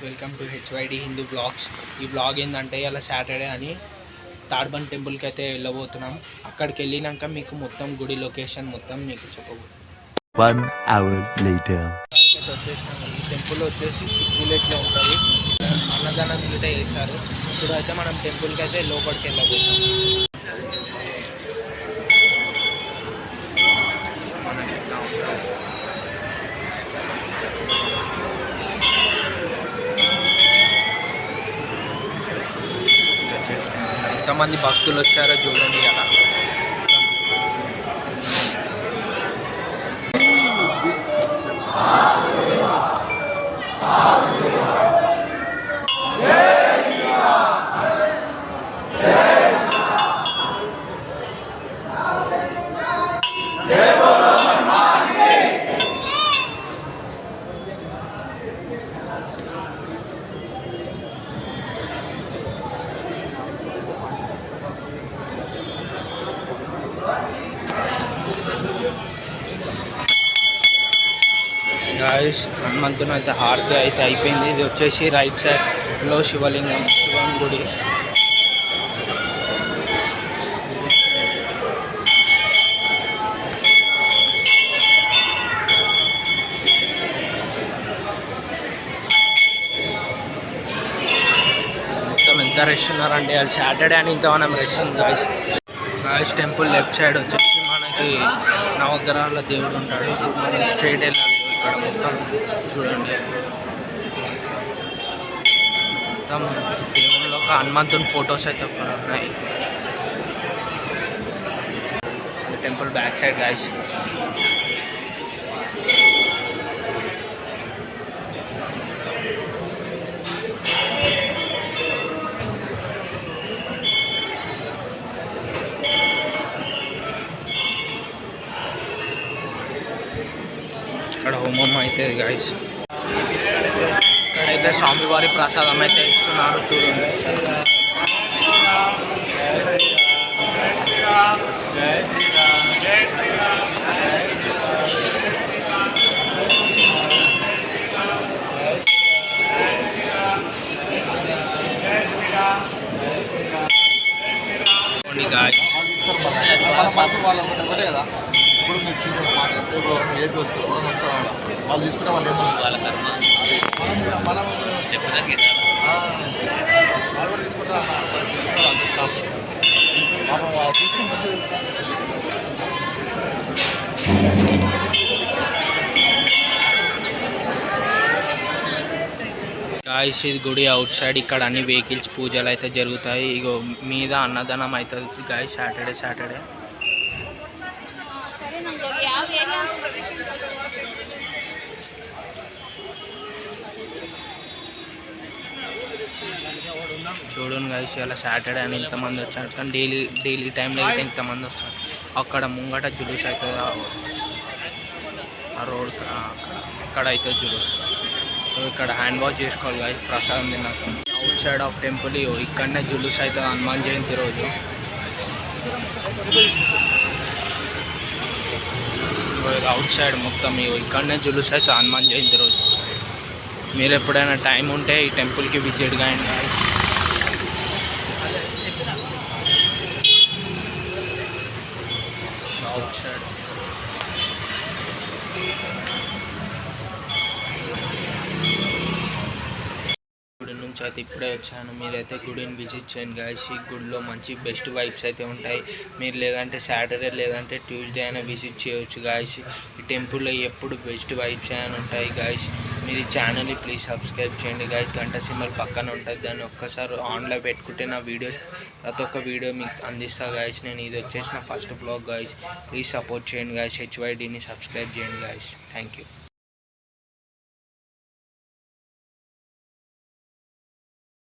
Welcome to HYD Hindu blogs. ఈ blog ఏంటంటే ఇలా సాటర్డే అని తాడ్బండ్ టెంపుల్కి అయితే వెళ్ళబోతున్నాం. అక్కడికి వెళ్ళినాక మీకు మొత్తం గుడి లొకేషన్ మొత్తం మీకు చెప్పబోతున్నాం. 1 hour later. వచ్చేసినాం. ఈ టెంపుల్ వచ్చేసి సిక్కిలేట్లో ఉంటుంది. అన్నదానం గిట వేశారు. ఇప్పుడు అయితే మనం టెంపుల్కి అయితే లోపలికి వెళ్ళబోతున్నాం. ఎంతమంది భక్తులు వచ్చారో చూడండి. అలా గాయస్ హనుమంతుని అయితే హారతి అయితే అయిపోయింది. ఇది వచ్చేసి రైట్ సైడ్లో శివలింగం, శివం గుడి. మొత్తం ఎంత రష్ ఉన్నారంటే అది సాటర్డే అని ఇంతవనం రష్ ఉంది guys. Guys temple left side వచ్చేసి మనకి నవగ్రహాల దేవుడు ఉంటాడు. మనం స్ట్రైట్ వెళ్ళాలి. ఇక్కడ మొత్తం చూడండి, మొత్తం దేవుళ్ళలో ఒక హనుమంతుని ఫొటోస్ అయితే ఉన్నాయి. Temple back side guys. ఇక్కడ హోమం అయితే గాయస్. ఇక్కడైతే స్వామివారి ప్రసాదం అయితే ఇస్తున్నారు చూడండి. గాయస్ ఇప్పుడు మీరు చిన్న ఇప్పుడు ఏది వస్తారు వాళ్ళు తీసుకుంటే వాళ్ళు వాళ్ళ కర్మ మనం వాళ్ళు తీసుకుంటా గాయస్ ఇది గుడి అవుట్ సైడ్. ఇక్కడ అన్ని వెహికల్స్ పూజలు అయితే జరుగుతాయి. ఇగో మీద అన్నదానం అవుతుంది గాయస్ సాటర్డే. చూడండి గాయస్ ఇలా సాటర్డే అని ఇంతమంది వచ్చారు. కానీ డైలీ టైంలో అయితే ఇంతమంది వస్తారు. అక్కడ ముంగట జులూస్ అవుతుంది. ఆ రోడ్ అక్కడ అయితే జులూస్. ఇక్కడ హ్యాండ్ వాష్ చేసుకోవాలి గాయస్ ప్రసాదం తిన్నాక. అవుట్ సైడ్ ఆఫ్ టెంపుల్ ఇక్కడనే జులూస్ అవుతుంది హనుమాన్ జయంతి రోజు. అవుట్ సైడ్ మొత్తం ఇక్కడనే జులూస్ అవుతుంది హనుమాన్ జయంతి రోజు. మీరు ఎప్పుడైనా టైం ఉంటే ఈ టెంపుల్కి విజిట్ కాయండి గాయస్. అవుట్ సైడ్ గుడి నుంచి అయితే ఇప్పుడే వచ్చాను. మీరైతే గుడిని విజిట్ చేయండి గాయస్. ఈ గుడిలో మంచి బెస్ట్ వైబ్స్ అయితే ఉంటాయి. మీరు లేదంటే సాటర్డే లేదంటే ట్యూస్డే అయినా విజిట్ చేయవచ్చు గాయస్. ఈ టెంపుల్లో ఎప్పుడు బెస్ట్ వైబ్స్ అయినా ఉంటాయి గాయస్. మీరు ఈ ఛానల్ని ప్లీజ్ సబ్స్క్రైబ్ చేయండి గాయస్. గంట సింబల్ పక్కన ఉంటుంది, దాన్ని ఒక్కసారి ఆన్లో పెట్టుకుంటే నా వీడియోస్ ప్రతి ఒక్క వీడియో మీకు అందిస్తా గాయస్. నేను ఇది వచ్చేసి నా first blog guys. Please support చేయండి గాయస్. హెచ్వైడిని సబ్స్క్రైబ్ చేయండి గాయస్. Thank you.